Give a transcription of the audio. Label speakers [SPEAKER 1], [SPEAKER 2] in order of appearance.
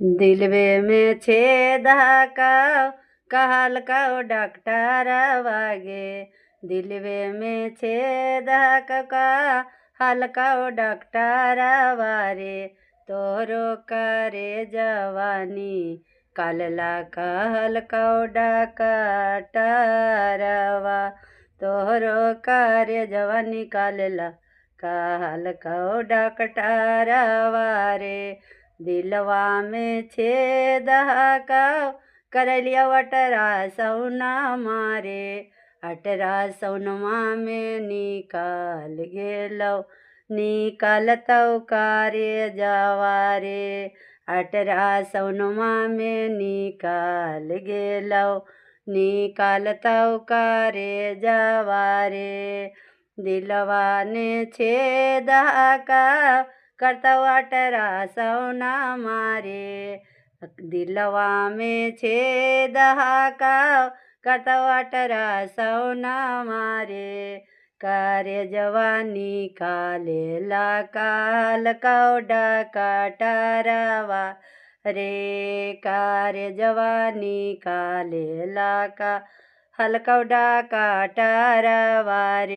[SPEAKER 1] दिलवे में छेद कहल का डॉक्टर वागे। दिलवे में छेद का हल्का डॉक्टर वारे। तोरो करे जवानी कालला कहल का डॉक्टरवा। तोरो करे जवानी कालला कहल का डॉक्टरवा रे। दिलवा में छेद का करलिया अटरा सौना मारे। अटरा सौनमा में निकाल गेलो निकालतौ कार्य जवारे। अटरा सौनमा में निकाल गेलो निकालतौ कार्य जवारे। दिलवा ने छेद का करतौ अटरा सौना मारे। दिलवा में छेद का करतौ अटरा सौना मारे। कार्य जवानी कालेला काल कौडा कटरवा रे। कार्य जवानी कालेला का हलकौडा कटरवा रे।